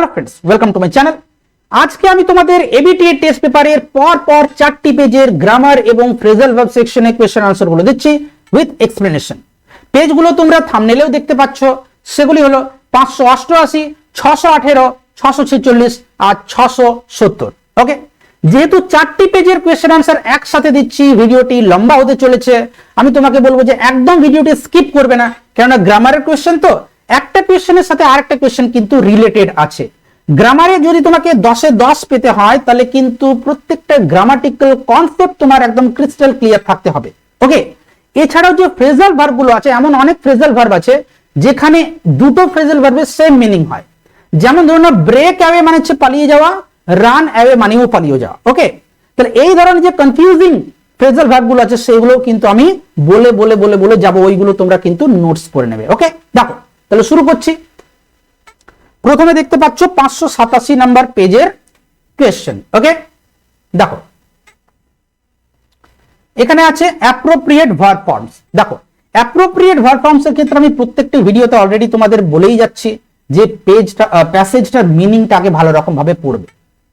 Hello friends, welcome to my channel. আজকে আমি তোমাদের এবিটিএ টেস্ট পেপারের পর 4টি পেজের গ্রামার এবং ফ্রেজাল ভার্ব সেকশনে কোশ্চেন আনসার গুলো দিচ্ছি উইথ এক্সপ্লেনেশন। পেজগুলো তোমরা থাম্বনেলেও দেখতে পাচ্ছ। সেগুলি হলো 588, 618, 646 আর 670। ওকে, যেহেতু 4টি পেজের কোশ্চেন আনসার একসাথে দিচ্ছি, ভিডিওটি লম্বা হতে চলেছে। আমি তোমাকে বলবো যে একদম ভিডিওটি স্কিপ করবে না, কেননা গ্রামারের কোশ্চেন তো একটা কোশ্চেনের সাথে আরেকটা কোশ্চেন কিন্তু রিলেটেড আছে। গ্রামারে যদি তোমাকে 10-এ 10 পেতে হয় তাহলে কিন্তু প্রত্যেকটা গ্রামাটিক্যাল কনসেপ্ট তোমার একদম ক্রিস্টাল ক্লিয়ার থাকতে হবে। ওকে, এছাড়াও যে ফ্রেজাল ভার্ব গুলো আছে, এমন অনেক ফ্রেজাল ভার্ব আছে যেখানে দুটো ফ্রেজাল ভার্বের সেম মিনিং হয়। যেমন ধরুন ব্রেক অ্যাওয়ে মানে হচ্ছে পালিয়ে যাওয়া, রান অ্যাওয়ে মানেও পালিয়ে যাওয়া। ওকে, তাহলে এই ধরনের যে কনফিউজিং ফ্রেজাল ভার্ব গুলো আছে সেগুলো কিন্তু আমি বলে যাব, ওইগুলো তোমরা কিন্তু নোটস করে নেবে। ওকে, দেখো তাহলে শুরু করছি। প্রথমে দেখতে পাচ্ছ 587 নাম্বার পেজের কোশ্চেন। ওকে, দেখো এখানে আছে অ্যাপ্রোপ্রিয়েট ভার্ব ফর্মস। দেখো অ্যাপ্রোপ্রিয়েট ভার্ব ফর্মস এর ক্ষেত্রে আমি প্রত্যেকটি ভিডিওতে অলরেডি তোমাদের বলেই যাচ্ছি যে প্যাসেজটার মিনিংটা আগে ভালো রকম ভাবে পড়বে।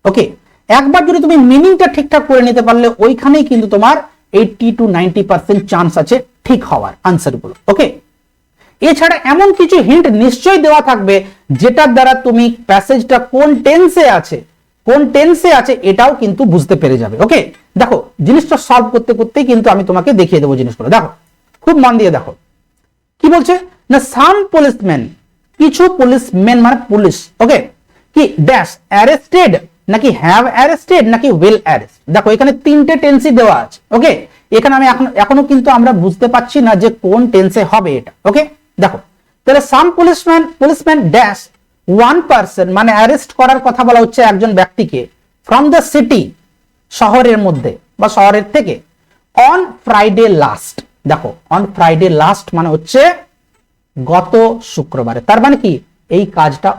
ওকে, একবার যদি তুমি মিনিংটা ঠিকঠাক করে নিতে পারলে ওইখানেই কিন্তু তোমার 80 to 90% চান্স আছে ঠিক হওয়ার আনসারগুলো। ওকে, এছাড়া এমন কিছু হিন্ট নিশ্চয়ই দেওয়া থাকবে যেটার দ্বারা তুমি প্যাসেজটা কোন টেন্সে আছে এটাও কিন্তু বুঝতে পেরে যাবে। ওকে, দেখো জিনিসটা সলভ করতে করতেই কিন্তু আমি তোমাকে দেখিয়ে দেবো জিনিসগুলো। দেখো খুব মন দিয়ে দেখো কি বলছে না, সাম পুলিশম্যান, কিছু পুলিশম্যান মানে পুলিশ। ওকে, কি ড্যাশ অ্যারেস্টেড নাকি হ্যাভ অ্যারেস্টেড নাকি উইল অ্যারেস্ট। দেখো এখানে তিনটে টেন্সই দেওয়া আছে। ওকে, এখানে আমি এখনো কিন্তু আমরা বুঝতে পারছি না যে কোন টেন্সে হবে এটা। ওকে, দেখো তাহলে some policeman dash one person মানে অ্যারেস্ট করার কথা বলা হচ্ছে একজন ব্যক্তিকে ফ্রম দ্য সিটি, শহরের মধ্যে বা শহরের থেকে, অন ফ্রাইডে লাস্ট। দেখো অন ফ্রাইডে লাস্ট মানে হচ্ছে গত শুক্রবারে, তার মানে কি এই কাজটা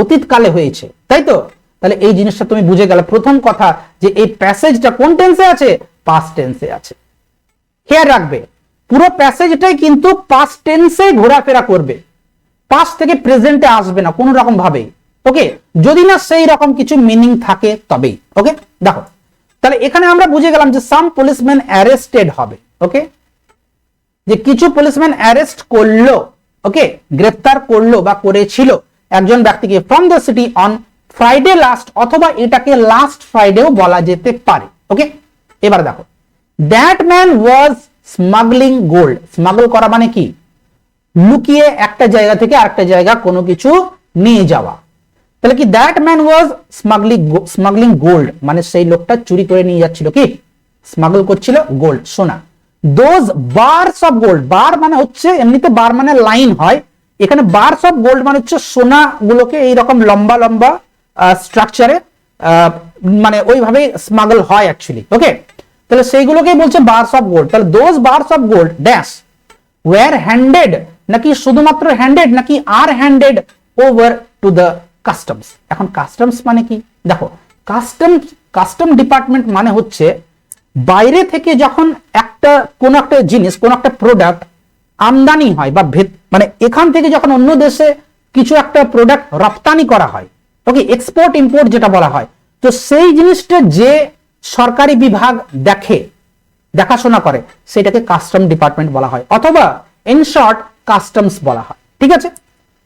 অতীতকালে হয়েছে, তাই তো? তাহলে এই জিনিসটা তুমি বুঝে গেলে প্রথম কথা যে এই প্যাসেজটা কোন টেন্সে আছে, পাস্ট টেন্সে আছে। খেয়াল রাখবে পুরো প্যাসেজটাই কিন্তু পাস্ট টেন্সে ঘোরাফেরা করবে, পাস্ট থেকে প্রেজেন্টে আসবে না কোনো রকম ভাবেই। ওকে, যদি না সেই রকম কিছু মিনিং থাকে তবেই। ওকে, দেখো তাহলে এখানে আমরা বুঝে গেলাম যে সাম পুলিশম্যান অ্যারেস্টেড হবে। ওকে, যে কিছু পুলিশম্যান অ্যারেস্ট করলো, ওকে গ্রেফতার করলো বা করেছিল একজন ব্যক্তিকে from the city on Friday last, অথবা এটাকে লাস্ট ফ্রাইডেও বলা যেতে পারে। ওকে, এবার দেখো that man was smuggling gold. Smuggle করা মানে কি লুকিয়ে একটা জায়গা থেকে আরেকটা জায়গা কোনো কিছু নিয়ে যাওয়া। তাহলে কি that man was smuggling gold মানে সেই লোকটা চুরি করে নিয়ে যাচ্ছিল, কি স্মাগল করছিল গোল্ড, সোনা। দোজ বার্স অফ গোল্ড, বার মানে হচ্ছে এমনিতে বার মানে লাইন হয়, এখানে বার্স অফ গোল্ড মানে হচ্ছে সোনা গুলোকে এইরকম লম্বা লম্বা স্ট্রাকচারে মানে ওইভাবে স্মাগল হয় অ্যাকচুয়ালি। ওকে, তাহলে সেইগুলোকেই বলছে বার্স অফ গোল্ড। তাহলে those bars of gold dash were handed, নাকি শুধুমাত্র হ্যান্ডেড নাকি are handed over to the customs. এখন কাস্টমস মানে কি, দেখো কাস্টম ডিপার্টমেন্ট মানে হচ্ছে বাইরে থেকে যখন কোন একটা জিনিস, কোন একটা প্রোডাক্ট আমদানি হয় বা মানে এখান থেকে যখন অন্য দেশে কিছু একটা প্রোডাক্ট রপ্তানি করা হয়, ওকে এক্সপোর্ট ইম্পোর্ট যেটা বলা হয়, তো সেই জিনিসটা যে সরকারি বিভাগ দেখাশোনা করে সেটাকে কাস্টম ডিপার্টমেন্ট বলা হয়, অথবা ইন শর্ট কাস্টমস বলা হয়। ঠিক আছে,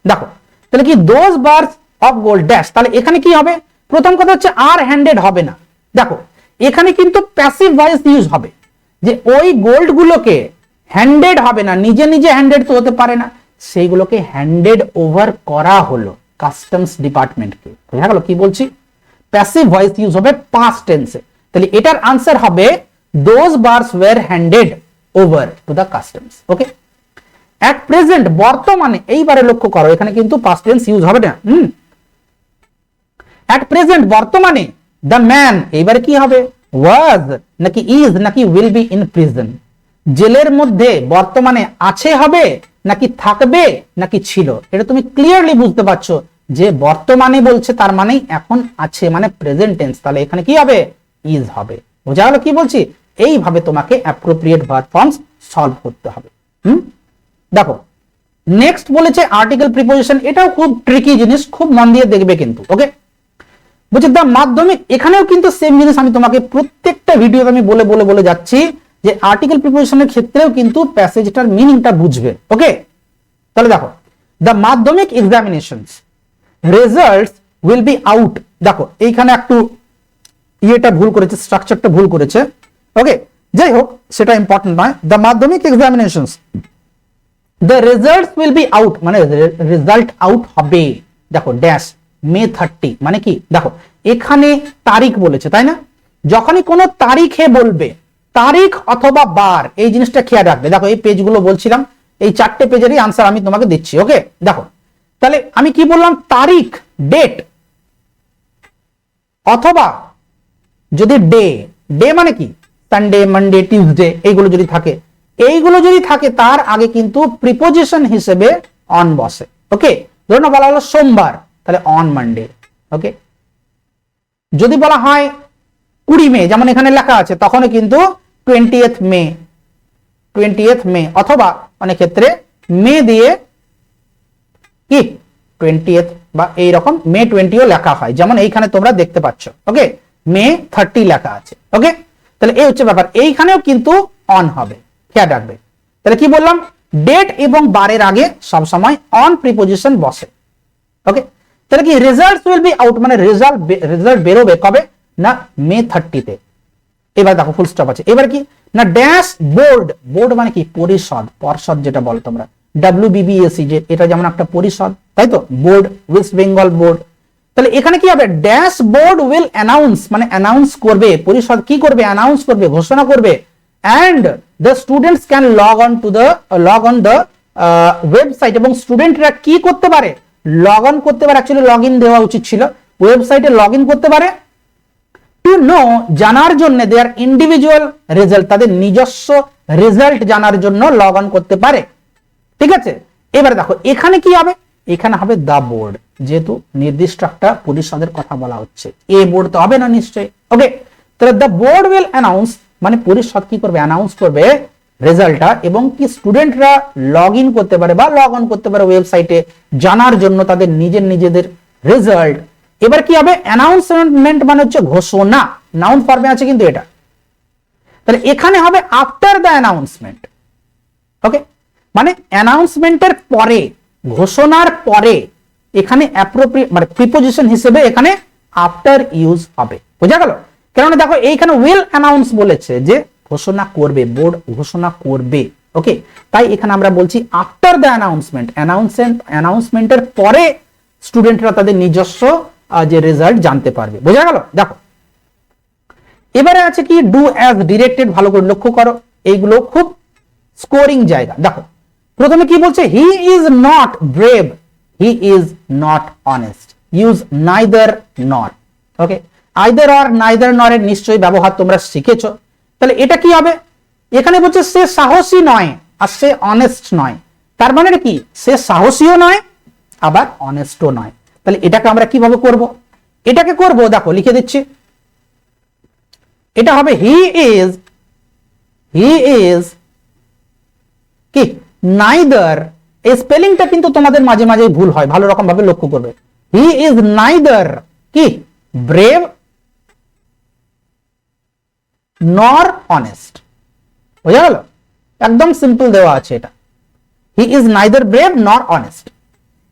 দেখো তাহলে কি those bars of gold dash, তাহলে এখানে কি হবে, প্রথম কথা হচ্ছে আর হ্যান্ডেড হবে না। দেখো এখানে কিন্তু প্যাসিভ ভয়েস ইউজ হবে, যে ওই গোল্ড গুলোকে হ্যান্ডেড হবে না, নিজে নিজে হ্যান্ডেড তো হতে পারে না, সেইগুলোকে হ্যান্ডেড ওভার করা হলো কাস্টমস ডিপার্টমেন্টকে। বোঝা গেল কি বলছি, প্যাসিভ ভয়েস ইউজ হবে পাস্ট টেন্সে। তাহলে এটার আনসার হবে those bars were handed over to the customs. Okay, at present বর্তমানে, এইবারে লক্ষ্য করো এখানে কিন্তু পাস্ট টেন্স ইউজ হবে না। এট প্রেজেন্ট বর্তমানে, দ্য ম্যান এইবারে কি হবে, ওয়াজ নাকি ইজ নাকি উইল বি ইন প্রিজন। জেলের মধ্যে বর্তমানে আছে হবে নাকি থাকবে নাকি ছিল, এটা তুমি ক্লিয়ারলি বুঝতে পারছো যে বর্তমানে বলছে তার মানে এখন আছে মানে প্রেজেন্ট টেন্স, তাহলে এখানে কি হবে, ইজ হবে। বোঝা গেল কি বলছি, এইভাবে তোমাকে অ্যাপ্রোপ্রিয়েট ভার্ব ফর্মস সলভ করতে হবে। দেখো নেক্সট বলেছে আর্টিকেল প্রিপোজিশন, এটাও খুব ট্রিকি জিনিস, খুব মন দিয়ে দেখবে কিন্তু। ওকে, বলছে দ্য মাধ্যমিক, এখানেও কিন্তু সেম জিনিস আমি তোমাকে প্রত্যেকটা ভিডিওতে আমি বলে বলে বলে যাচ্ছি যে আর্টিকেল প্রিপোজিশনের ক্ষেত্রেও কিন্তু প্যাসেজটার মিনিংটা বুঝবে। ওকে, তাহলে দেখো দ্য মাধ্যমিক examinations results will be out. দেখো এইখানে একটু ইয়েটা ভুল করেছে, স্ট্রাকচারটা ভুল করেছে। ওকে, যাই হোক সেটা ইম্পর্টেন্ট নয়। দ্য মাধ্যমিক examinations the results will be out, মানে রেজাল্ট আউট হবে। দেখো ড্যাশ মে 30, মানে কি, দেখো এখানে তারিখ বলেছে তাই না, যখনই কোনো তারিখে বলবে, তারিখ অথবা বার, এই জিনিসটা খেয়াল রাখবে। দেখো এই পেজগুলো বলছিলাম, এই 4টে পেজেরই আনসার আমি তোমাকে দিচ্ছি। ওকে, দেখো তাহলে আমি কি বললাম, তারিখ ডেট, অথবা যদি ডে, ডে মানে কি সানডে, মানডে, টিউসডে, এইগুলো যদি থাকে, এইগুলো যদি থাকে তার আগে কিন্তু প্রিপোজিশন হিসেবে অন বসে। ওকে, ধরুন বলা হলো সোমবার, তাহলে অন মানডে। ওকে, যদি বলা হয় 20 মে, যেমন এখানে লেখা আছে, তখন কিন্তু 20th মে, 20th মে, অথবা অনেক ক্ষেত্রে মে দিয়ে কি 20th বা এইরকম মে 20ও লেখা হয়, যেমন এইখানে তোমরা দেখতে পাচ্ছ। ওকে, মে 30 লেখা আছে। ওকে, তাহলে এই হচ্ছে ব্যাপার, এইখানেও কিন্তু অন হবে, খেয়াল রাখবে। তাহলে কি বললাম, ডেট এবং বারের আগে সব সময় অন প্রিপোজিশন বসে। ওকে, তাহলে কি রেজাল্টস উইল বি আউট, মানে রেজাল্ট বেরোবে কবে না মে 30-তে। এবার দেখো ফুল স্টপ আছে, এবার কি না ড্যাশ বোর্ড, বোর্ড মানে কি পরিষদ, পর্ষদ যেটা বলো তোমরা, WBBSE, যে এটা যেমন একটা পরিষদ তাই তো, বোর্ড, ওয়েস্ট বেঙ্গল বোর্ড। তাহলে এখানে কি হবে, ড্যাশ বোর্ড উইল অ্যানাউন্স, মানে অ্যানাউন্স করবে, পরিষদ কি করবে, অ্যানাউন্স করবে, ঘোষণা করবে। and the students can log on the website, এবং স্টুডেন্টরা কি করতে পারে, লগ অন করতে পারে, অ্যাকচুয়ালি লগ ইন দেওয়া উচিত ছিল, ওয়েবসাইটে লগ ইন করতে পারে, টু নো, জানার জন্য, দেয়ার ইন্ডিভিজুয়াল রেজাল্ট, তাদের নিজস্ব রেজাল্ট জানার জন্য লগ অন করতে পারে। ঠিক আছে, এবার দেখো এখানে কি হবে, এখানে হবে দা বোর্ড, যেহেতু নির্দিষ্ট একটা পরিষদের কথা বলা হচ্ছে, এ বোর্ড তো হবে না নিশ্চয়ই। ওকে, তাহলে দা বোর্ড উইল অ্যানাউন্স, মানে পরিষদ কি করবে, অ্যানাউন্স করবে রেজাল্টটা, এবং কি স্টুডেন্টরা লগ ইন করতে পারে বা লগ অন করতে পারে ওয়েবসাইটে জানার জন্য তাদের নিজেদের রেজাল্ট। এবার কি হবে, অ্যানাউন্সমেন্ট মানে হচ্ছে ঘোষণা, নাউন ফর্মে আছে কিন্তু এটা, তাহলে এখানে হবে আফটার দ্য অ্যানাউন্সমেন্ট। ওকে, মানে অ্যানাউন্সমেন্টের পরে, ঘোষণার পরে, এখানে অ্যাপ্রোপ্রিয়েট মানে প্রিপোজিশন হিসেবে এখানে আফটার ইউজ হবে। বোঝা গেল, কারণ দেখো এইখানে উইল অ্যানাউন্স বলেছে যে ঘোষণা করবে, বোর্ড ঘোষণা করবে। ওকে, তাই এখানে আমরা বলছি আফটার দ্য অ্যানাউন্সমেন্ট, অ্যানাউন্সমেন্টের পরে স্টুডেন্টরা তাদের নিজস্ব যে রেজাল্ট জানতে পারবে। বোঝা গেল, দেখো এবারে আছে কি ডু অ্যাজ ডিরেক্টেড, ভালো করে লক্ষ্য করো, এইগুলো খুব স্কোরিং জায়গা। দেখো প্রথমে কি বলছে, he is not brave, he is not honest, use neither নর। ওকে, আইদার অর নাইদার নর এর নিশ্চয়ই ব্যবহার তোমরা শিখেছো। তাহলে এটা কি হবে, এখানে বলছে সে সাহসী নয় আর সে অনেস্ট নয়, তার মানে কি সে সাহসীও নয় আবার অনেস্টও নয়। তাহলে এটাকে আমরা কিভাবে করব, এটাকে করব দেখো লিখে দিচ্ছি, এটা হবে হি ইজ কি নাইদার, এই স্পেলিংটা কিন্তু তোমাদের মাঝে মাঝে ভুল হয়, ভালো রকম ভাবে লক্ষ্য করবে। হি ইজ নাইদার কি ব্রেভ নর অনেস্ট। বোঝা গেল, একদম সিম্পল দেওয়া আছে এটা, হি ইজ নাইদার ব্রেভ নর অনেস্ট।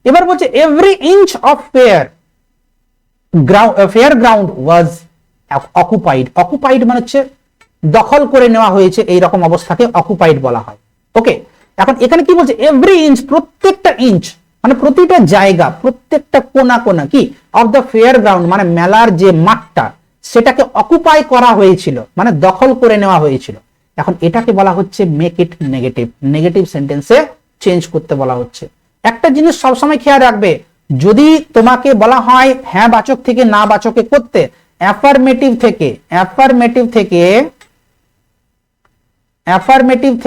এবার বলছে every inch of fair ground was occupied, occupied মানে হচ্ছে দখল করে নেওয়া হয়েছে, এইরকম অবস্থাকে অকুপাইড বলা হয়। ওকে, এখন এখানে কি বলছে, এভরি ইঞ্চ, প্রত্যেকটা ইঞ্চ মানে প্রতিটা জায়গা, প্রত্যেকটা কোনা কোনা কি অফ দ্য ফেয়ার গ্রাউন্ড, মানে মেলার যে মাঠটা সেটাকে অকুপাই করা হয়েছিল, মানে দখল করে নেওয়া হয়েছিল। এখন এটাকে বলা হচ্ছে মেক ইট নেগেটিভ, নেগেটিভ সেন্টেন্সে চেঞ্জ করতে বলা হচ্ছে। একটা জিনিস সবসময় খেয়াল রাখবে, যদি তোমাকে বলা হয় হ্যাঁ বাচক থেকে না বাচকে করতে, অ্যাফার্মেটিভ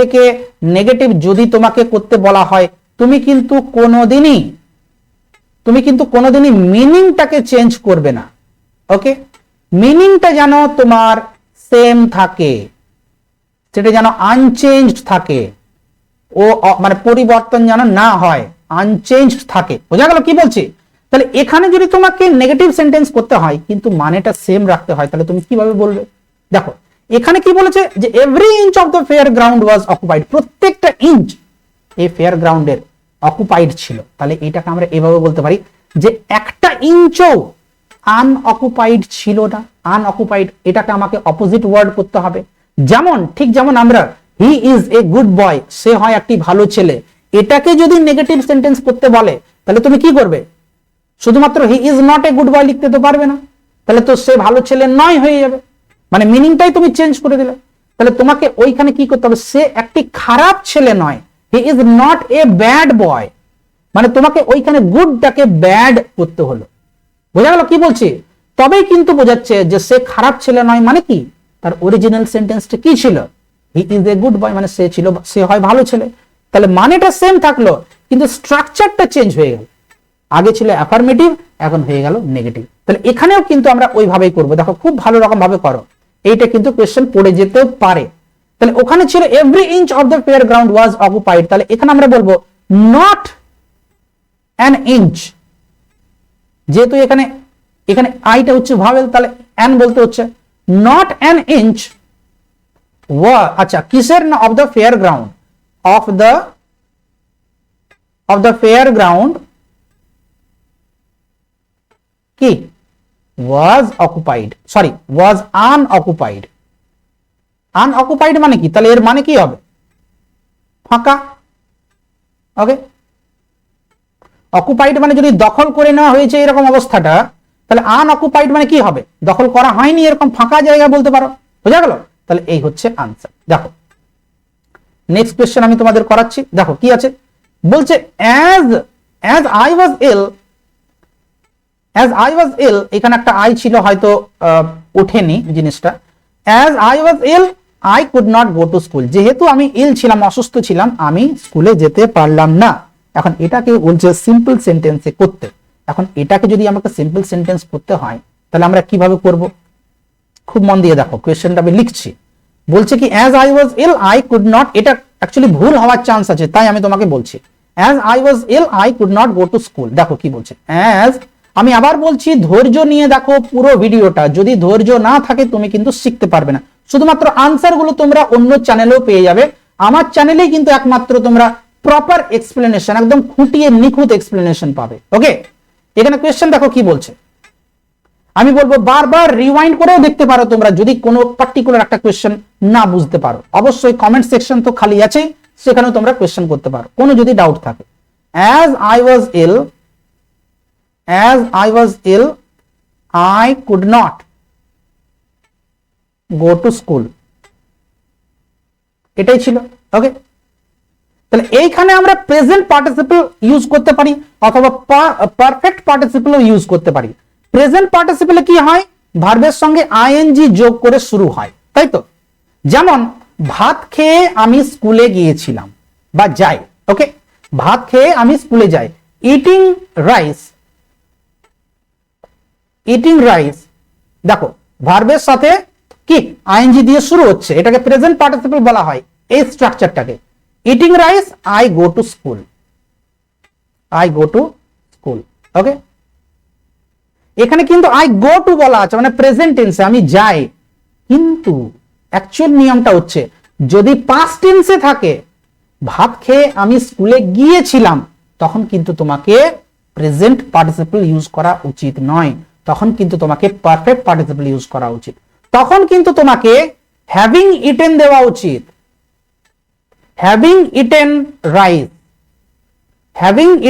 থেকে নেগেটিভ যদি তোমাকে করতে বলা হয়, তুমি কিন্তু কোনোদিনই মিনিংটাকে চেঞ্জ করবে না। ওকে, মিনিংটা যেন তোমার সেম থাকে, সেটা যেন আনচেঞ্জড থাকে, ও মানে পরিবর্তন যেন না হয়, আনচেঞ্জ থাকে। বোঝা গেল কি বলছি? তাহলে এখানে যদি তোমাকে নেগেটিভ সেন্টেন্স করতে হয় কিন্তু মানেটা সেম রাখতে হয়, তাহলে তুমি কিভাবে বলবে? দেখো এখানে কি বলেছে যে every inch of the fair ground was occupied, প্রত্যেকটা ইঞ্চ এই ফেয়ার গ্রাউন্ডের অকুপাইড ছিল। তাহলে এটাকে আমরা এভাবে বলতে পারি যে একটা ইঞ্চও আনঅকুপাইড ছিল না। আনঅকুপাইড, এটাকে আমাকে অপোজিট ওয়ার্ড করতে হবে। যেমন ঠিক যেমন আমরা he is a good boy, সে হয় একটি ভালো ছেলে, এটাকে যদি নেগেটিভ সেন্টেন্স করতে বলে তাহলে তুমি কি করবে? শুধুমাত্র he is not a good boy লিখতে তো পারবে না, তাহলে তো সে ভালো ছেলে নয় হয়ে যাবে, মানে মিনিংটাই তুমি চেঞ্জ করে দিলে। তাহলে তোমাকে ওইখানে কি করতে হবে? সে একটি খারাপ ছেলে নয়, he is not a bad boy, মানে তোমাকে ওইখানে গুডটাকে ব্যাড করতে হলো। বোঝা গেল কি বলছি? তবেই কিন্তু বোঝাচ্ছে যে সে খারাপ ছেলে নয়, মানে কি তার অরিজিনাল সেন্টেন্সটা কি ছিল? He is a good boy, মানে সে হয় ভালো ছেলে। তাহলে মানেটা সেম থাকলো কিন্তু স্ট্রাকচারটা চেঞ্জ হয়ে গেল, আগে ছিল অ্যাফার্মেটিভ এখন হয়ে গেল নেগেটিভ। তাহলে এখানেও কিন্তু আমরা ওইভাবেই করবো। দেখো খুব ভালো রকম ভাবে করো, এইটা কিন্তু কোয়েশ্চেন পড়ে যেতেও পারে। তাহলে ওখানে ছিল every inch of the fair ground was occupied, তাহলে এখানে আমরা বলবো নট অ্যান ইঞ্চ, যেহেতু এখানে এখানে আইটা হচ্ছে ভাওয়েল, তাহলে অ্যান বলতে হচ্ছে নট অ্যান ইঞ্চ আচ্ছা কিসের না? Of the fair ground, of the fair ground কি ওয়াজ অকুপাইড, সরি ওয়াজ আনঅকুপাইড। আনঅকুপাইড মানে কি? তাহলে এর মানে কি হবে? ফাঁকা। ওকে, অকুপাইড মানে যদি দখল করে নেওয়া হয়েছে এরকম অবস্থাটা, তাহলে আনঅকুপাইড মানে কি হবে? দখল করা হয়নি, এরকম ফাঁকা জায়গা বলতে পারো। বুঝা গেল? তাহলে এই হচ্ছে আনসার। দেখো নেক্সট কোয়েশ্চেন আমি তোমাদের করাচ্ছি। দেখো কি আছে, বলছে as I was ill, এখানে একটা আই ছিল, হয়তো ওঠেনি জিনিসটা। as I was ill I could not go to school, যেহেতু আমি ইল ছিলাম, অসুস্থ ছিলাম, আমি স্কুলে যেতে পারলাম না। এখন এটাকে বলছে সিম্পল সেন্টেন্সে করতে। এখন এটাকে যদি আমাকে সিম্পল সেন্টেন্স করতে হয় তাহলে আমরা কিভাবে করব? খুব মন দিয়ে দেখো কোয়েশ্চেনটা আমি লিখছি। বলছে কি as I was ill I could not, এটা অ্যাকচুয়ালি ভুল হওয়ার চান্স আছে, তাই আমি তোমাকে বলছি as I was ill I could not go to school। দেখো কি বলছে, as, আমি আবার বলছি ধৈর্য নিয়ে দেখো পুরো ভিডিওটা, যদি ধৈর্য না থাকে তুমি কিন্তু শিখতে পারবে না। শুধুমাত্র আনসার গুলো তোমরা অন্য চ্যানেলেও পেয়ে যাবে, আমার চ্যানেলেই কিন্তু একমাত্র তোমরা প্রপার এক্সপ্লেনেশন, একদম খুঁটিয়ে নিখুঁত এক্সপ্লেনেশন পাবে। ওকে, এখানে কোয়েশ্চেন দেখো কি বলছে, আমি বলবো বারবার রিওয়াইন্ড করেও দেখতে পারো তোমরা যদি কোনো পার্টিকুলার একটা কোয়েশ্চেন না বুঝতে পারো। অবশ্যই কমেন্ট সেকশন তো খালি আছে, সেখানেও তোমরা কোয়েশ্চেন করতে পারো কোনো যদি ডাউট থাকে। as I was ill I could not go to school, এটাই ছিল। ওকে, তাহলে এইখানে আমরা প্রেজেন্ট পার্টিসিপল ইউজ করতে পারি অথবা পারফেক্ট পার্টিসিপল ইউজ করতে পারি। প্রেজেন্ট পার্টিসিপলে কি হয়? ভার্বের সঙ্গে আইএনজি যোগ করে শুরু হয়, তাই তো? যেমন ভাত খেয়ে আমি স্কুলে গিয়েছিলাম বা যাই। ওকে, ভাত খেয়ে আমি স্কুলে যাই। ইটিং রাইস, দেখো ভার্বের সাথে কি আইএনজি দিয়ে শুরু হচ্ছে, এটাকে প্রেজেন্ট পার্টিসিপল বলা হয়। এই স্ট্রাকচারটাকে eating rice I go to school, okay. এখানে কিন্তু I go to বলা আছে, মানে প্রেজেন্ট টেন্সে আমি যাই, কিন্তু অ্যাকচুয়াল নিয়মটা হচ্ছে যদি পাস্ট টেন্সে থাকে ভাত খেয়ে আমি স্কুলে গিয়েছিলাম, তখন কিন্তু তোমাকে প্রেজেন্ট পার্টিসিপল ইউজ করা উচিত নয়, তখন কিন্তু তোমাকে পারফেক্ট পার্টিসিপল ইউজ করা উচিত। তখন কিন্তু তোমাকে হ্যাভিং ইটেন দেওয়া উচিত, হ্যাভিং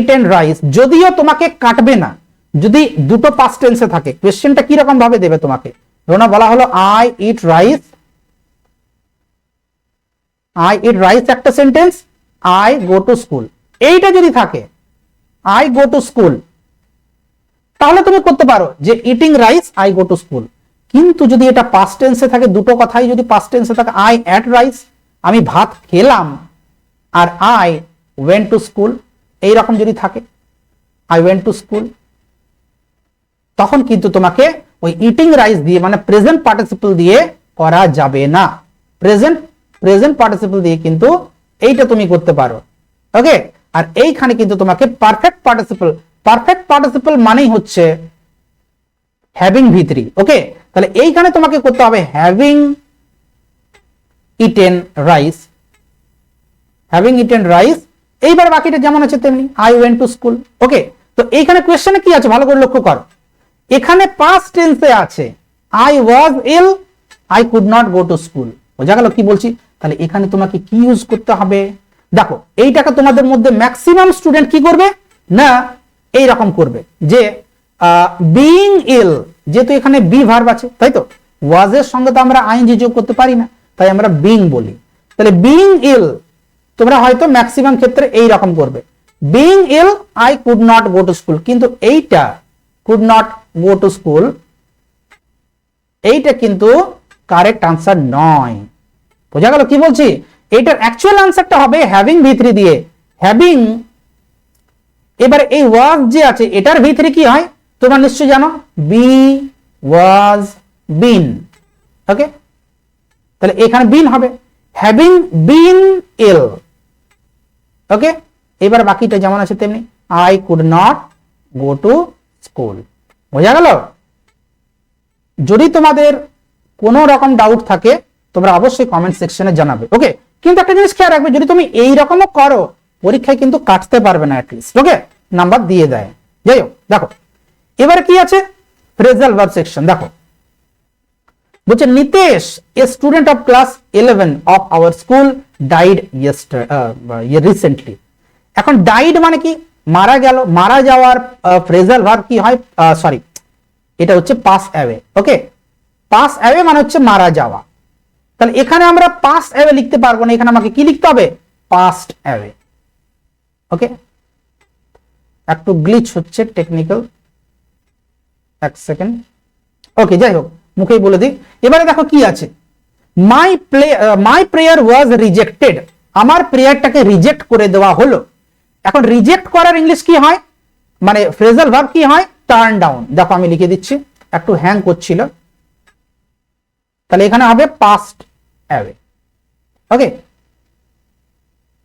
ইটেন রাইস, যদিও তোমাকে কাটবে না যদি দুটো পাস্ট টেন্সে থাকে। কোশ্চেনটা কি রকম ভাবে দেবে তোমাকে? ধরো বলা হলো I eat rice একটা sentence, I go to school, এইটা যদি থাকে I go to school, তাহলে তুমি করতে পারো যে eating rice I go to school। কিন্তু যদি এটা পাস্ট টেন্সে থাকে, দুটো কথাই যদি পাস্ট টেন্সে থাকে, I ate rice, আমি ভাত খেলাম, আর I went to school, এইরকম যদি থাকে I went to school, তখন কিন্তু তোমাকে ওই ইটিং রাইস দিয়ে মানে প্রেজেন্ট পার্টিসিপল দিয়ে করা যাবে না। প্রেজেন্ট পার্টিসিপল দিয়ে কিন্তু এইটা তুমি করতে পারো। ওকে, আর এইখানে কিন্তু তোমাকে পারফেক্ট পার্টিসিপল মানেই হচ্ছে হ্যাভিং V3। ওকে, তাহলে এইখানে তোমাকে করতে হবে হ্যাভিং ইটেন রাইস। এইবার বাকিটা যেমন আছে তেমনি, আই ওয়েন্ট টু স্কুল। ওকে, তো এইখানে কোয়েশ্চেনে কি আছে ভালো করে লক্ষ্য করো, এখানে পাস্ট টেন্সে আছে I was ill, I could not go to school. বোঝা গেল কি বলছি? তাহলে এখানে তোমাকে কি ইউজ করতে হবে, দেখো এইটাকে তোমাদের মধ্যে ম্যাক্সিমাম স্টুডেন্ট কি করবে না এই রকম করবে যে বিইং ইল, যেহেতু এখানে বি ভার্ব আছে তাই তো, ওয়াজ এর সঙ্গে তো আমরা আইএনজি যোগ করতে পারি না, তাই আমরা বিইং বলি। তাহলে বিইং ইল তোমরা হয়তো ম্যাক্সিমাম ক্ষেত্রে এই রকম করবে, being ill I could not go to school. কিন্তু এইটা could not go to school এইটা কিন্তু কারেক্ট আনসার নয়। বোঝা গেল কি বলছি? এইটার অ্যাকচুয়াল আনসারটা হবে হ্যাভিং V3 দিয়ে, হ্যাভিং। এবার এই ওয়াজ যে আছে এটার V3 কি হয় তোমরা নিশ্চয়ই জানো, বি ওয়াজ বিন। ওকে, তাহলে এখানে বিন হবে, হ্যাভিং বিন ইল। ওকে, এবার বাকিটা যেমন আছে তেমনি, I could not go to school. বোঝা গেল? যদি তোমাদের কোনো রকম ডাউট থাকে তোমরা অবশ্যই কমেন্ট সেকশনে জানাবে। ওকে, কিন্তু একটা জিনিস খেয়াল রাখবে, যদি তুমি এই রকমও করো পরীক্ষায় কিন্তু কাটতে পারবে না, অ্যাটলিস্ট ওকে নাম্বার দিয়ে দেয়। যাই হোক, দেখো এবারে কি আছে ফ্রেজাল ভার্ব সেকশন। দেখো বলছে Nitesh a student of class 11 of our school died recently. এখন ডাইড মানে কি মারা গেল, মারা যাওয়ার ফ্রেজাল ভার্ব কি হয়, সরি এটা হচ্ছে পাস অ্যাওয়ে। ওকে, পাস অ্যাওয়ে মানে হচ্ছে মারা যাওয়া। তাহলে এখানে আমরা পাস অ্যাওয়ে লিখতে পারবো না, এখানে আমাকে কি লিখতে হবে পাস্ট অ্যাওয়ে। ওকে, একটু গ্লিচ হচ্ছে টেকনিক্যাল, এক সেকেন্ড। ওকে, যাই হোক মুখেই বলে দিই। এবারে দেখো কি আছে, মাই প্রেয়ার ওয়াজ রিজেক্টেড, আমার প্রেয়ারটাকে রিজেক্ট করে দেওয়া হলো। এখন রিজেক্ট করার ইংলিশ কি হয়, মানে ফ্রেজাল ভার্ব কি হয় টার্ন ডাউন। দেখো আমি লিখে দিচ্ছি, একটু হ্যাং করছিল, তাহলে এখানে হবে পাস্ট অ্যাওয়ে। ওকে,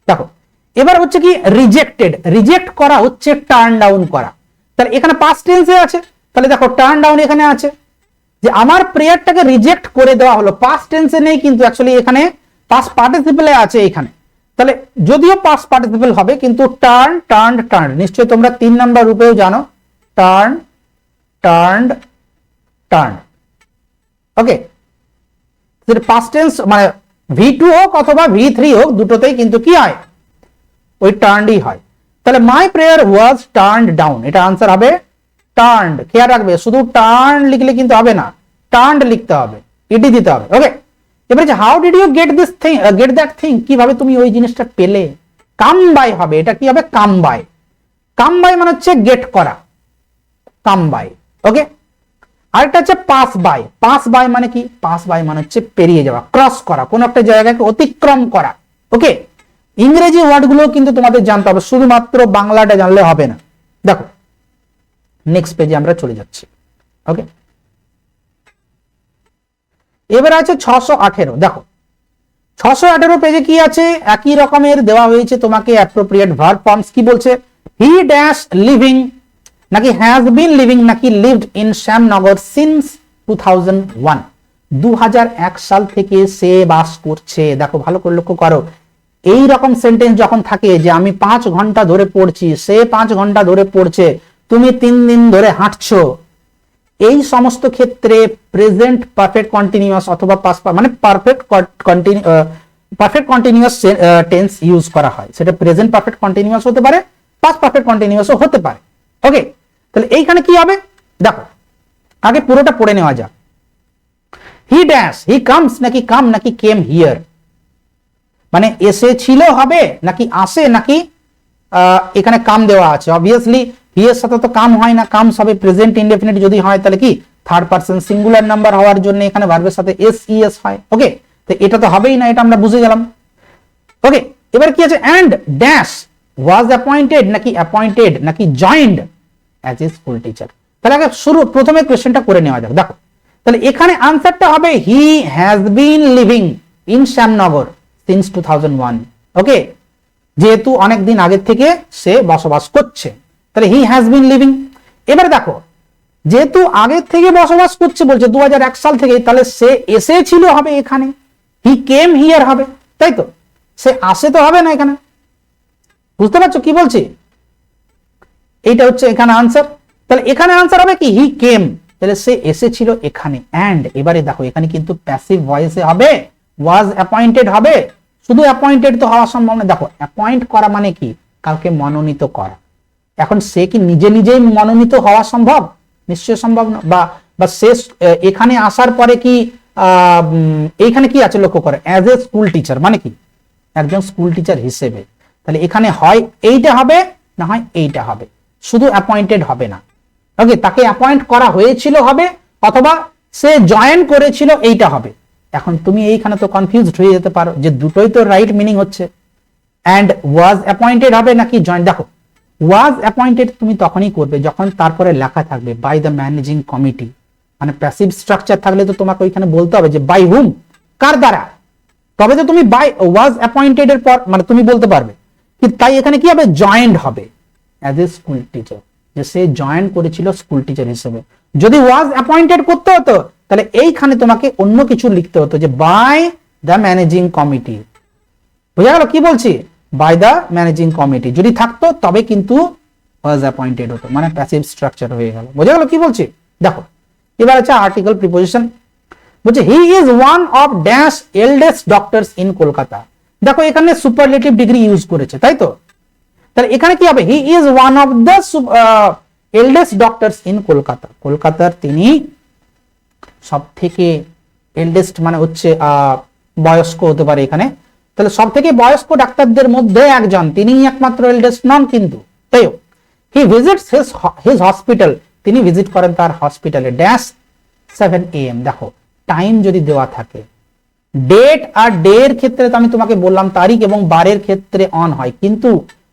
দেখো এবার হচ্ছে কি রিজেক্টেড, রিজেক্ট করা হচ্ছে টার্ন ডাউন করা, তাহলে এখানে পাস্ট টেন্সে আছে, তাহলে দেখো টার্ন ডাউন এখানে আছে, যে আমার প্রেয়ারটাকে রিজেক্ট করে দেওয়া হলো। পাস্ট টেন্সে নেই কিন্তু অ্যাকচুয়ালি এখানে পাস্ট পার্টিসিপলে আছে এখানে, তাহলে যদিও পাস্ট পার্টিসিপল হবে কিন্তু টার্ন টার্নড টার্ন নিশ্চয়ই তোমরা 3 নাম্বার রূপেও জানো, টার্ন টার্নড টার্ন। ওকে, পাস্ট টেন্স মানে V2 হোক অথবা V3 হোক দুটোতেই কিন্তু কি হয় ওই টার্নডই হয়। তাহলে my prayer was turned down, এটা আনসার হবে টার্নড। খেয়াল রাখবে শুধু টার্ন লিখলে কিন্তু হবে না, টার্নড লিখতে হবে, ইডি দিতে হবে। ওকে, এবারে যে how did you get this thing, get that thing, কিভাবে তুমি ওই জিনিসটা পেলে, কাম বাই হবে, এটা কি হবে কাম বাই। কাম বাই মানে হচ্ছে গেট করা, কাম বাই। ওকে, আরেকটা হচ্ছে পাস বাই, পাস বাই মানে কি, পাস বাই মানে হচ্ছে পেরিয়ে যাওয়া, ক্রস করা, কোন একটা জায়গাকে অতিক্রম করা। ওকে, ইংরেজি ওয়ার্ড গুলো কিন্তু তোমাদের জানতে হবে, শুধুমাত্র বাংলাটা জানলে হবে না। দেখো নেক্সট পেজে আমরা চলে যাচ্ছি। ওকে, এবার আছে 618। দেখো 618 পেজে কি আছে, একই রকমের দেওয়া হয়েছে তোমাকে অ্যাপ্রোপ্রিয়েট ভার্ব ফর্মস। কি বলছে, হি ড্যাশ লিভিং নাকি হ্যাজ বিন লিভিং নাকি লিভড ইন শ্যামনগর সিন্স 2001, 2001 সাল থেকে সে বাস করছে। দেখো ভালো করে লক্ষ্য করো, এই রকম সেন্টেন্স যখন থাকে যে আমি 5 ঘন্টা ধরে পড়ছি, সে 5 ঘন্টা ধরে পড়ছে, তুমি 3 দিন ধরে হাঁটছো, এই সমস্ত ক্ষেত্রে প্রেজেন্ট পারফেক্ট কন্টিনিউয়াস অথবা পাস্ট মানে পারফেক্ট কন্টিনিউয়াস টেন্স ইউজ করা হয়। সেটা প্রেজেন্ট পারফেক্ট কন্টিনিউয়াস হতে পারে, পাস্ট পারফেক্ট কন্টিনিউয়াসও হতে পারে। ওকে, তাহলে এইখানে কি হবে দেখো, আগে পুরোটা পড়ে নেওয়া যাক। হি ড্যাশ, হি কামস নাকি কাম নাকি কেম হিয়ার, মানে এসেছিল হবে নাকি আসে নাকি এখানে কাম দেওয়া আছে। অবভিয়াসলি হি এর সাথে তো কাম হয় না, কামস হবে প্রেজেন্ট ইনডেফিনিট যদি হয়, তাহলে কি থার্ড পারসন সিঙ্গুলার নাম্বার হওয়ার জন্য এখানে ভার্বের সাথে এস হয়। ওকে, তো এটা তো হবেই না, এটা আমরা বুঝে গেলাম। ওকে, এবার কি আছে, এন্ড ড্যাশ ওয়াজ অ্যাপয়েন্টেড নাকি অ্যাপয়েন্টেড নাকি joined as a school teacher. তাহলে আগে প্রথমে কোশ্চেনটা করে নেওয়া যাক। দেখো তাহলে এখানে আনসারটা হবে he has been living in Shyamnagar since 2001, ওকে, যেহেতু অনেকদিন আগের থেকে সে বসবাস করছে, তাহলে হি হ্যাজ বিন লিভিং। এবার দেখো, যেহেতু আগের থেকে বসবাস করছে বলছে 2001 সাল থেকে, তাহলে সে এসেছিল হবে এখানে, হি কেম হিয়ার হবে, তাই তো? সে আসে তো হবে না এখানে, বুঝতে পারছো কি বলছি? এইটা হচ্ছে এখানে আনসার। তাহলে এখানে আনসার হবে কি, হি কেম, তাহলে সে এসেছিল এখানে। এন্ড এবারে দেখো এখানে কিন্তু প্যাসিভ ভয়েসে হবে, ওয়াজ অ্যাপয়েন্টেড হবে। শুধু অ্যাপয়েন্টেড তো হওয়া সম্ভব না। দেখো অ্যাপয়েন্ট করা মানে কি, কাউকে মনোনীত করা। এখন সে কি নিজে নিজেই মনোনীত হওয়া সম্ভব? নিশ্চয় সম্ভব না। বা সে এখানে আসার পরে কি এইখানে কি আছে লক্ষ্য করে, অ্যাজ এ স্কুল টিচার, মানে কি একজন স্কুল টিচার হিসেবে। তাহলে এখানে হয় এইটা হবে, না হয় এইটা হবে, শুধু অ্যাপয়েন্টেড হবে না। ওকে, তাকে অ্যাপয়েন্ট করা হয়েছিল হবে, অথবা সে জয়েন করেছিল, এইটা হবে। এখন তুমি এইখানে তো কনফিউজড হয়ে যেতে পারো যে দুটোই তো রাইট মিনিং হচ্ছে, এন্ড ওয়াজ অ্যাপয়েন্টেড হবে নাকি জয়েন। দেখো ওয়াজ অ্যাপয়েন্টেড তুমি তখনই করবে যখন তারপরে লেখা থাকবে বাই দ্য ম্যানেজিং কমিটি। মানে প্যাসিভ স্ট্রাকচার থাকলে তো তোমাকে ওইখানে বলতে হবে যে বাই হুম, কার দ্বারা, তবে তো তুমি বাই ওয়াজ অ্যাপয়েন্টেড এর পর মানে তুমি বলতে পারবে। কিন্তু তাই এখানে কি হবে, জয়েন্ট হবে অ্যাজ এ স্কুল টিচার, যে সে জয়েন করেছিল স্কুল টিচার হিসেবে। যদি ওয়াজ অ্যাপয়েন্টেড করতে হতো তাহলে এইখানে তোমাকে অন্য কিছু লিখতে হতো, যে বাই দ্য ম্যানেজিং কমিটি। বুঝা গেল কি বলছি, বাই দ্য ম্যানেজিং কমিটি যদি থাকতো তবে কিন্তু ওয়াজ অ্যাপয়েন্টেড হতো, মানে প্যাসিভ স্ট্রাকচার হয়ে গেল। বোঝা গেল কি বলছি? দেখো এবার আছে আর্টিকেল প্রিপোজিশন। বলছে he is one of dash eldest doctors in Kolkata. দেখো এখানে সুপারলেটিভ ডিগ্রি ইউজ করেছে, তাই তো? তাহলে এখানে কি হবে, he is one of the eldest doctors in Kolkata. কলকাতার তিনি সব থেকে এল্ডেস্ট মানে হচ্ছে বয়স্ক হতে পারে এখানে। তাহলে সব থেকে বয়স্ক ডাক্তারদের মধ্যে একজন, তিনি একমাত্র এল্ডেস্ট নন কিন্তু, তাই হি ভিজিটস হিজ হসপিটাল, তিনি ভিজিট করেন তার হসপিটালে ড্যাশ 7 AM। দেখো টাইম যদি দেওয়া থাকে, ডেট আর ডে এর ক্ষেত্রে তো আমি তোমাকে বললাম তারিখ এবং বারের ক্ষেত্রে অন হয়, কিন্তু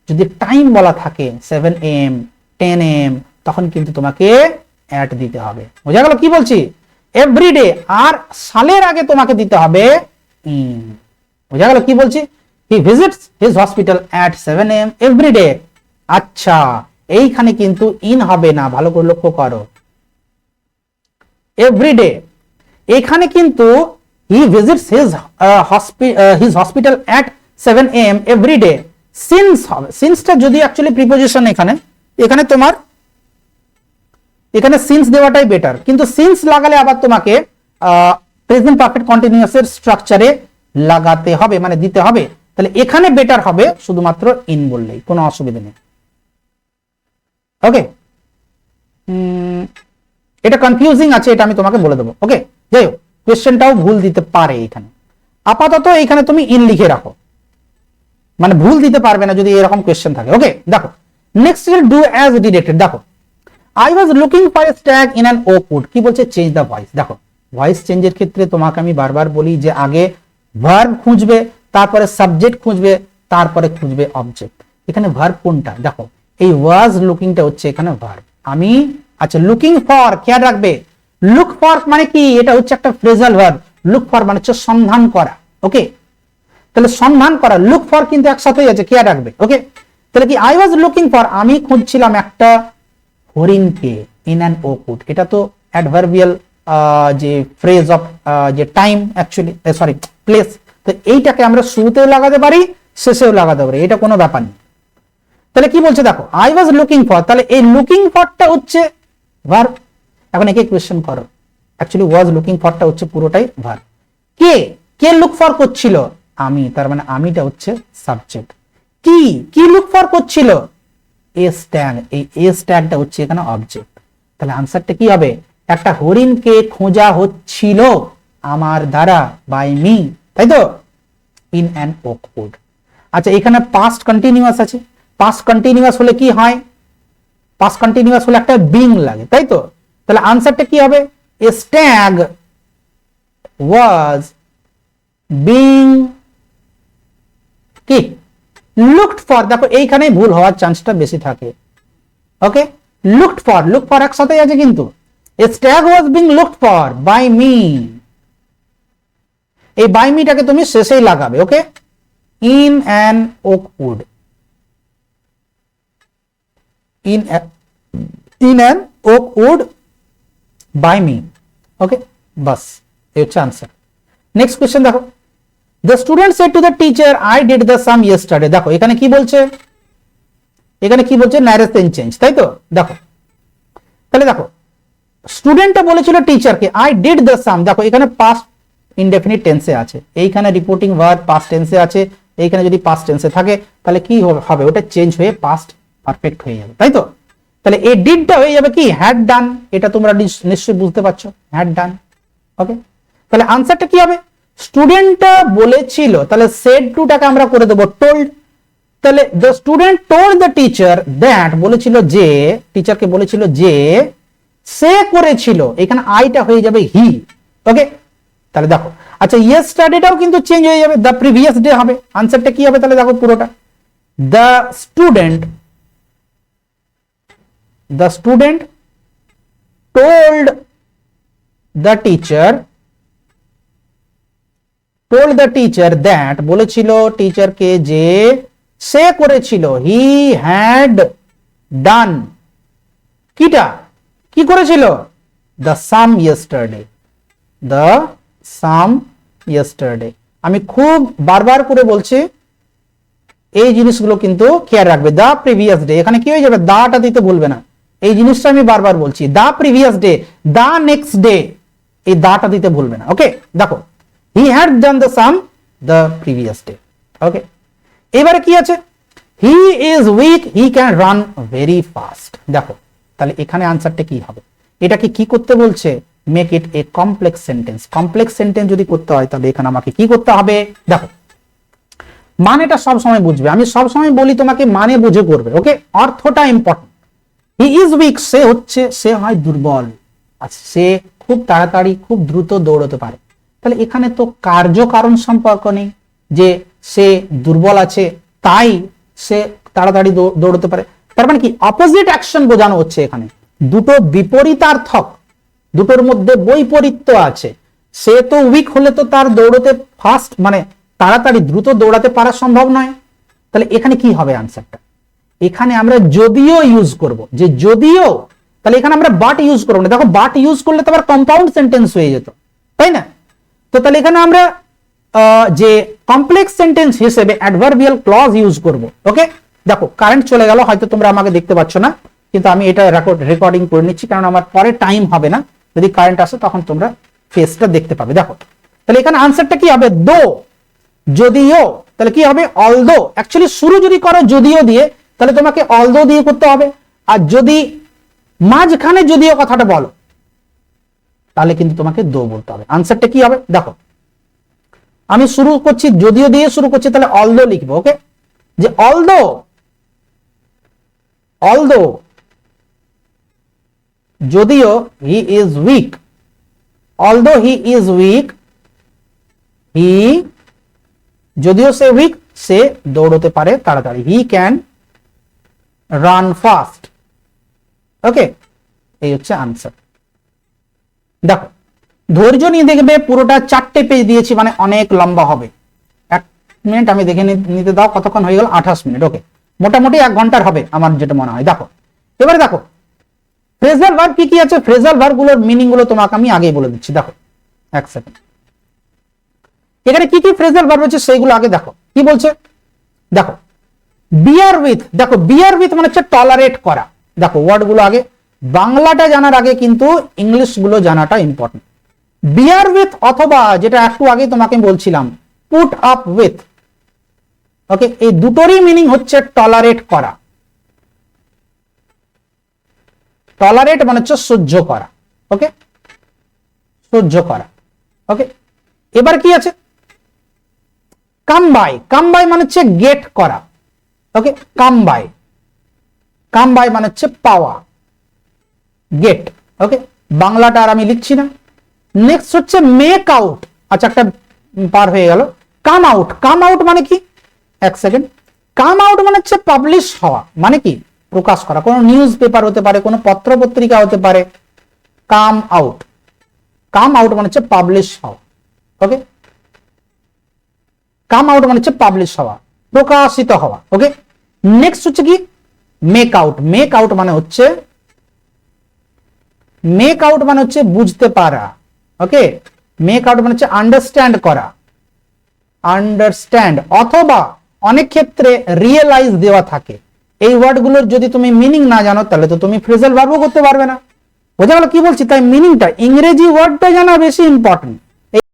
যদি টাইম বলা থাকে 7 AM 10 AM, তখন কিন্তু তোমাকে অ্যাট দিতে হবে। বোঝা গেল কি বলছি? এভরিডে আর সালের আগে তোমাকে দিতে হবে ইন। বোঝা গেল কি বলছি? হি visits his hospital at 7 AM every day. আচ্ছা এইখানে কিন্তু ইন হবে না, ভালো করে লক্ষ্য করো। এভরিডে এখানে কিন্তু হি visits his hospital at 7 AM every day. Since হবে, সিন্সটা যদি অ্যাকচুয়ালি প্রিপোজিশন এখানে তোমার এখানে সিন্স দেওয়াটাই বেটার, কিন্তু সিন্স লাগালে আবার তোমাকে প্রেজেন্ট পারফেক্ট কন্টিনিউয়াস এর স্ট্রাকচারে লাগাতে হবে, মানে দিতে হবে। তাহলে এখানে বেটার হবে শুধুমাত্র ইন বললেই, কোনো অসুবিধা নেই। ওকে, এটা কনফিউজিং আছে, এটা আমি তোমাকে বলে দেবো। ওকে, যাই হোক কোয়েশ্চেনটাও ভুল দিতে পারে এখানে। আপাতত এখানে তুমি ইন লিখে রাখো, মানে ভুল দিতে পারবে না যদি এরকম কোয়েশ্চেন থাকে। ওকে দেখো নেক্সট ডু অ্যাজ ডিরেক্টেড। দেখো I was looking for a stag in an oak wood, কি বলছে চেঞ্জ দ্য ভয়েস। দেখো ভয়েস চেঞ্জের ক্ষেত্রে তোমাকে আমি বারবার বলি যে আগে ভার্ব খুঁজবে, তারপরে সাবজেক্ট খুঁজবে, তারপরে খুঁজবে অবজেক্ট। এখানে ভার্ব কোনটা, দেখো এই ওয়াজ লুকিংটা হচ্ছে এখানে ভার্ব। আমি আচ্ছা লুকিং ফর খেয়াল রাখবে, লুক ফর মানে কি, এটা হচ্ছে একটা ফ্রেজাল ভার্ব। লুক ফর মানে হচ্ছে সন্ধান করা। ওকে, তাহলে সন্ধান করা, লুক ফর কিন্তু একসাথেই আছে, খেয়াল রাখবে। ওকে, তাহলে কি আই ওয়াজ লুকিং ফর, আমি খুঁজছিলাম একটা হরিণকে ইন অ্যান ওক উড। এটা তো অ্যাডভার্বিয়াল যে ফ্রেজ অফ যে টাইম অ্যাকচুয়ালি সরি প্লেস, তো এইটাকে আমরা শুরুতেও লাগাতে পারি শেষেও লাগাতে পারি, এটা কোনো ব্যাপার নেই। তাহলে কি বলছে দেখো আই ওয়াজ লুকিং ফর, তাহলে এই লুকিং ফরটা হচ্ছে ভার্ব। এখন একে কোয়েশ্চেন করো, অ্যাকচুয়ালি ওয়াজ লুকিং ফরটা হচ্ছে পুরোটাই ভার্ব। কে লুক ফর করছিল, আমি, তার মানে আমিটা হচ্ছে সাবজেক্ট। কি লুক ফর করছিল, এস ট্যাগ, এই এস ট্যাগটা হচ্ছে এখানে অবজেক্ট। তাহলে আনসারটা কি হবে, একটা হরিণকে খোঁজা হচ্ছিল আমার দ্বারা, বাই মি, তাই তো, ইন অ্যান ওক উড। আচ্ছা এখানে পাস্ট কন্টিনিউয়াস আছে, পাস্ট কন্টিনিউয়াস হলে কি হয়, পাস্ট কন্টিনিউয়াস হলে একটা বিং লাগে, তাই তো। তাহলে আনসারটা কি হবে, এ স্ট্যাগ ওয়াজ বিং কি লুকড ফর। দেখো এইখানে ভুল হওয়ার চান্সটা বেশি থাকে। ওকে, লুকড ফর একসাথে আছে কিন্তু, a stag was being looked for by me, এই বাই মিটাকে তুমি শেষেই লাগাবে। Okay, in an oak wood, in an oak wood by me. Okay, বাস এই হচ্ছে আনসার। নেক্সট কোয়েশ্চেন দেখো, the student said to the teacher I did the sum yesterday. দেখো এখানে কি বলছে, এখানে কি বলছে, ন্যারেশন চেঞ্জ, তাই তো। দেখো তাহলে দেখো স্টুডেন্টটা বলেছিল টিচারকে আই ডিড দ্য সাম, দেখো এখানে পাস্ট ইনডেফিনিট টেন্সে আছে, এইখানে রিপোর্টিং ভার্ব পাস্ট টেন্সে আছে, এইখানে যদি পাস্ট টেন্সে থাকে তাহলে কি হবে, ওটা চেঞ্জ হয়ে পাস্ট পারফেক্ট হয়ে যাবে, তাই তো। তাহলে এই ডিডটা হয়ে যাবে কি, হ্যাড ডান, এটা তোমরা নিশ্চয়ই বুঝতে পারছো, হ্যাড ডান। ওকে, তাহলে আনসারটা কি হবে, স্টুডেন্টটা বলেছিল, তাহলে সেড টুটাকে আমরা করে দেবো টোল্ড। তাহলে the student told the teacher that, বলেছিল যে, টিচারকে বলেছিল যে সে করেছিল, এখানে আইটা হয়ে যাবে হি। ওকে, তাহলে দেখো আচ্ছা ইয়েস্টারডেটাও কিন্তু চেঞ্জ হয়ে যাবে, দ্য প্রিভিয়াস ডে হবে। আনসারটা কি হবে তাহলে দেখো পুরোটা, the student told the teacher that, বলেছিল টিচারকে যে সে করেছিল, হি হ্যাড ডান, কিটা কি করেছিল, দ্য সাম ইয়েস্টারডে। আমি খুব বারবার করে বলছি, এই জিনিসগুলো কিন্তু খেয়াল রাখবে। দা প্রিভিয়াস ডে, এখানে কি হয়ে যাবে, দাটা দিতে ভুলবে না, এই জিনিসটা আমি বারবার বলছি। The previous day, the next day, এই দাটা দিতে ভুলবে না। ওকে, দেখো he had done the sum the previous day. Okay, এবারে কি আছে, he is weak he can run very fast. দেখো তাহলে এখানে আনসারটা কি হবে, এটাকে কি করতে বলছে, make it A complex sentence. Complex sentence যদি করতে হয় তাহলে এখানে আমাকে কি করতে হবে, দেখো মানেটা সব সময় বুঝবে, আমি সব সময় বলি তোমাকে মানে বুঝে করবে। ওকে, অর্থটা ইম্পর্টেন্ট। হি ইজ উইক, সে হয় দুর্বল, আর সে খুব তাড়াতাড়ি খুব দ্রুত দৌড়তে পারে। তাহলে এখানে তো কার্য কারণ সম্পর্ক নেই, যে সে দুর্বল আছে তাই সে তাড়াতাড়ি দৌড়তে পারে, তার মানে কি অপোজিট অ্যাকশন বোঝানো হচ্ছে এখানে, দুটো বিপরীতার্থক, দুটোর মধ্যে বৈপরীত্য আছে। সে তো উইক হলে তো তার দৌড়তে ফাস্ট মানে তাড়াতাড়ি দ্রুত দৌড়াতে পারা সম্ভব নয়। তাহলে এখানে কি হবে আনসারটা, এখানে আমরা যদিও ইউজ করব, যে যদিও, তাহলে এখানে আমরা বাট ইউজ করবো না। দেখো বাট ইউজ করলে তো আবার কম্পাউন্ড সেন্টেন্স হয়ে যেত, তাই না। তো তাহলে এখানে আমরা যে কমপ্লেক্স সেন্টেন্স হিসেবে অ্যাডভার্বিয়াল ক্লজ ইউজ করব। ওকে, দেখো কারেন্ট চলে গেল, হয়তো তোমরা আমাকে দেখতে পাচ্ছ না, কিন্তু আমি এটা রেকর্ডিং করে নিচ্ছি, কারণ আমার পরে টাইম হবে না, যদি কারেন্ট আসে তখন তোমরা ফেসটা দেখতে পাবে। দেখো তাহলে এখানে আনসারটা কি হবে, দো, যদিও, তাহলে কি হবে, অলদো। অ্যাকচুয়ালি শুরু যদি করো যদিও দিয়ে তাহলে তোমাকে অলদো দিয়ে করতে হবে, আর যদি মাঝখানে যদিও কথাটা বলো তাহলে কিন্তু তোমাকে দো বলতে হবে। আনসারটা কি হবে, দেখো আমি শুরু করছি যদিও দিয়ে শুরু করছি, তাহলে অলদো লিখবো। ওকে, যে অলদো যদিও he is weak, although he is weak, he যদিও সে উইক, সে দৌড়তে পারে তাড়াতাড়ি, he can run fast. Okay, এই হচ্ছে আনসার। দেখো ধৈর্য নিয়ে দেখবে, পুরোটা 4টে পেজ দিয়েছি, মানে অনেক লম্বা হবে। 1 মিনিট আমি দেখে নিতে দাও, কতক্ষণ হয়ে গেল, 28 মিনিট। ওকে, মোটামুটি 1 ঘন্টার হবে আমার যেটা মনে হয়। দেখো এবারে দেখো ফ্রেজাল ভার্ব কি কি আছে, ফ্রেজাল ভার্ব গুলোর মিনিং গুলো তোমাকে আমি আগেই বলে দিচ্ছি। দেখো 1 সেকেন্ড, এখানে কি কি ফ্রেজাল ভার্ব আছে সেইগুলো আগে দেখো কি বলছে। দেখো বিয়ার উইথ, দেখো বিয়ার উইথ মানে হচ্ছে টলারেট করা। দেখো ওয়ার্ড গুলো আগে, বাংলাটা জানার আগে কিন্তু ইংলিশ গুলো জানাটা ইম্পর্টেন্ট। বিয়ার উইথ অথবা যেটা একটু আগে তোমাকে বলছিলাম পুট আপ উইথ। ওকে, এই দুটোরই মিনিং হচ্ছে টলারেট করা। টলারেট মানে হচ্ছে সহ্য করা। ওকে, সহ্য করা। ওকে, এবার কি আছে, কাম বাই, কাম বাই মানে হচ্ছে গেট করা। ওকে, কাম বাই মানে হচ্ছে পাওয়া, গেট। ওকে, বাংলাটা আর আমি লিখছি না। নেক্সট হচ্ছে মেক আউট, আচ্ছা একটা পার হয়ে গেল। কাম আউট, কাম আউট মানে কি, 1 সেকেন্ড, কাম আউট মানে হচ্ছে পাবলিশ হওয়া, মানে কি প্রকাশ করা, কোনো নিউজ পেপার হতে পারে, কোনো পত্র পত্রিকা হতে পারে। কাম আউট, কাম আউট মানে হচ্ছে পাবলিশ হওয়া। ওকে, কাম আউট মানে হচ্ছে পাবলিশ হওয়া, প্রকাশিত হওয়া। ওকে, নেক্সট হচ্ছে কি মেক আউট। মেক আউট মানে হচ্ছে বুঝতে পারা। ওকে, মেক আউট মানে হচ্ছে আন্ডারস্ট্যান্ড করা, আন্ডারস্ট্যান্ড, অথবা অনেক ক্ষেত্রে রিয়েলাইজ দেওয়া থাকে। এই ওয়ার্ডগুলোর যদি তুমি মিনিং না জানো তাহলে তো তুমি ফ্রেজাল ভার্বও করতে পারবে না। বোঝা গেল কি বলছি? তাই মিনিংটা, ইংরেজি ওয়ার্ডটা জানা বেশি ইম্পর্টেন্ট।